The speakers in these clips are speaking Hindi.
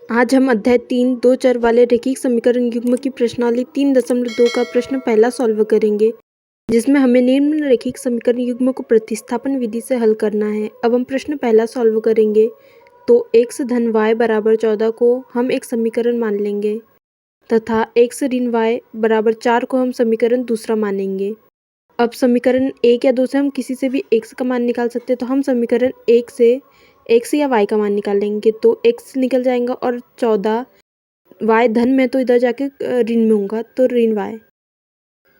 आज हम अध्याय 3 दो चर वाले रैखिक समीकरण युग्म की प्रश्नावली 3.2 का प्रश्न पहला सॉल्व करेंगे, जिसमें हमें निम्न रैखिक समीकरण युग्म को प्रतिस्थापन विधि से हल करना है। अब हम प्रश्न पहला सॉल्व करेंगे तो x धन y बराबर 14 को हम एक समीकरण मान लेंगे तथा x ऋण y बराबर 4 को हम समीकरण दूसरा मानेंगे। अब समीकरण 1 या 2 से हम किसी से भी x का मान निकाल सकते हैं, तो हम समीकरण 1 से x या y का मान निकालेंगे तो x निकल जाएगा और 14 y धन में तो इधर जाके ऋण में होगा तो ऋण y,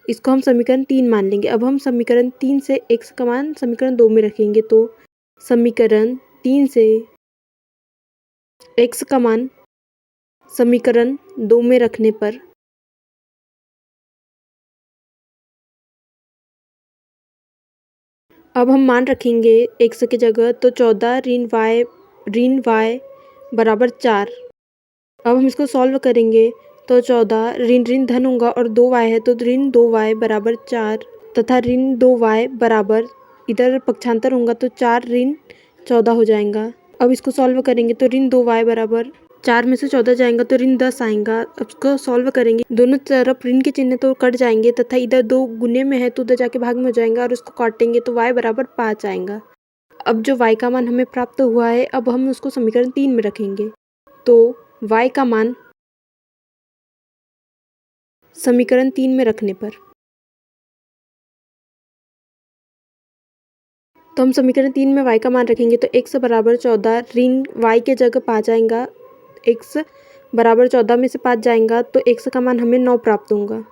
इसको हम समीकरण 3 मान लेंगे। अब हम समीकरण 3 से x का मान समीकरण 2 में रखेंगे तो समीकरण 3 से x का मान समीकरण 2 में रखने पर अब हम मान रखेंगे x की जगह तो 14 ऋण y बराबर 4। अब हम इसको सॉल्व करेंगे तो 14 ऋण ऋण धन होगा और 2y है तो ऋण 2y बराबर 4 तथा ऋण 2y बराबर इधर पक्षांतर होगा तो 4 ऋण 14 हो जाएगा। अब इसको सॉल्व करेंगे तो ऋण 2y बराबर 4 में से 14 जाएगा तो ऋण 10 आएगा। अब इसको सॉल्व करेंगे, दोनों तरफ ऋण के चिन्ह तो कट जाएंगे तथा इधर 2 गुने में है तो उधर जाके भाग में हो जाएगा और इसको काटेंगे तो y बराबर 5 आएगा। अब जो y का मान हमें प्राप्त हुआ है, अब हम उसको समीकरण 3 में रखेंगे तो y का मान समीकरण 3 में रखने पर तो हम समीकरण 3 में y का मान रखेंगे तो x बराबर 14 ऋण y के जगह 5 आएगा, x बराबर 14 में से 5 जाएगा तो x का मान हमें 9 प्राप्त होगा।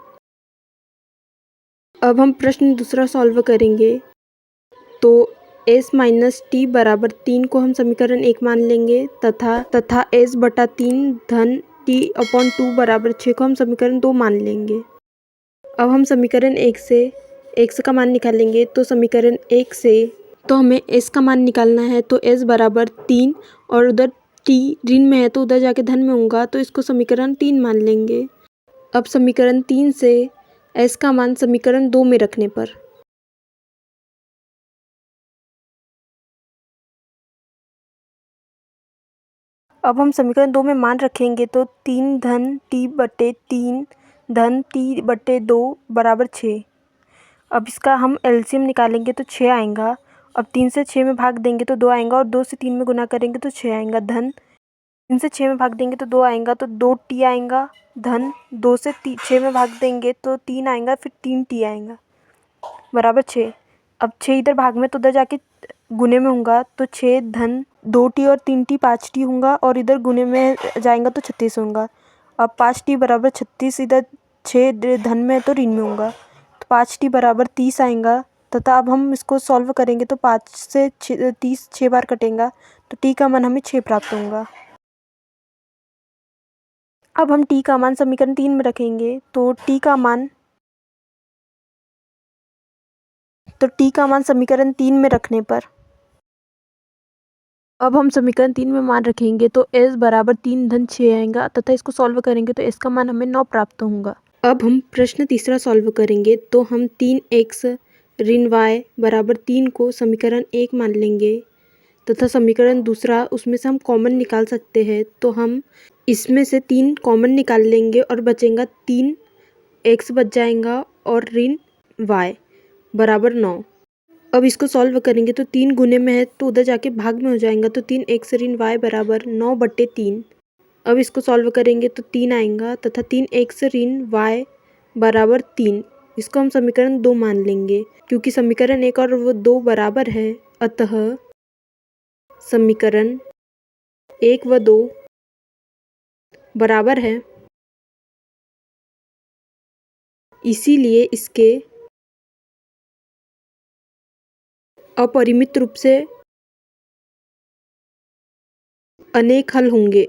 अब हम प्रश्न दूसरा सॉल्व करेंगे तो s माइनस टी बराबर 3 को हम समीकरण 1 मान लेंगे तथा s बटा 3 धन t अपॉन 2 बराबर 6 को हम समीकरण 2 मान लेंगे। अब हम समीकरण 1 से x का मान निकालेंगे तो समीकरण 1 से तो हमें s का मान निकालना है तो s बराबर 3 और उधर t ऋण में है तो उधर जाके धन में होगा तो इसको समीकरण 3 मान लेंगे। अब समीकरण 3 से s का मान समीकरण 2 में रखने पर अब हम समीकरण 2 में मान रखेंगे तो 3 धन t बटे 3 धन t बटे 2 बराबर 6। अब इसका हम एलसीएम निकालेंगे तो 6 आएगा। अब 3 से 6 में भाग देंगे तो 2 आएगा और 2 से 3 में गुना करेंगे तो 6 आएगा। धन 3 से 6 में भाग देंगे तो 2 आएगा तो 2t आएगा। धन 2 से 6 में भाग देंगे तो 3 आएगा, फिर 3t आएगा बराबर 6। अब 6 इधर भाग में तो उधर जाके गुने में होगा तो 6 धन 2t और 3t 5t होगा और इधर गुने में जाएगा तो 36 होगा। अब 5t बराबर 36, इधर 6 धन में तो ऋण में होगा तो 5t बराबर 30 आएगा तथा अब हम इसको सॉल्व करेंगे तो 5 से 30 6 बार कटेगा तो t का मान हमें 6 प्राप्त होगा। अब हम t का मान समीकरण 3 में रखेंगे तो t का मान समीकरण 3 में रखने पर अब हम समीकरण 3 में मान रखेंगे तो s बराबर 3 धन 6 आएगा तथा इसको सॉल्व करेंगे तो s का मान हमें 9 प्राप्त होगा। अब हम प्रश्न तीसरा सॉल्व करेंगे तो हम 3x ऋण y बराबर 3 को समीकरण 1 मान लेंगे तथा समीकरण दूसरा उसमें से हम कॉमन निकाल सकते हैं तो हम इसमें से 3 कॉमन निकाल लेंगे और बचेगा 3x बच जाएगा और ऋण y बराबर 9। अब इसको सॉल्व करेंगे तो 3 गुने में है तो उधर जाके भाग में हो जाएगा तो 3x ऋण y बराबर 9 बट्टे 3। अब इसको सॉल्व करेंगे तो 3 आएगा तथा 3x ऋण y बराबर 3, इसको हम समीकरण 2 मान लेंगे क्योंकि समीकरण 1 और वो 2 बराबर है, अतः समीकरण 1 व 2 बराबर है, इसीलिए इसके अपरिमित रूप से अनेक हल होंगे।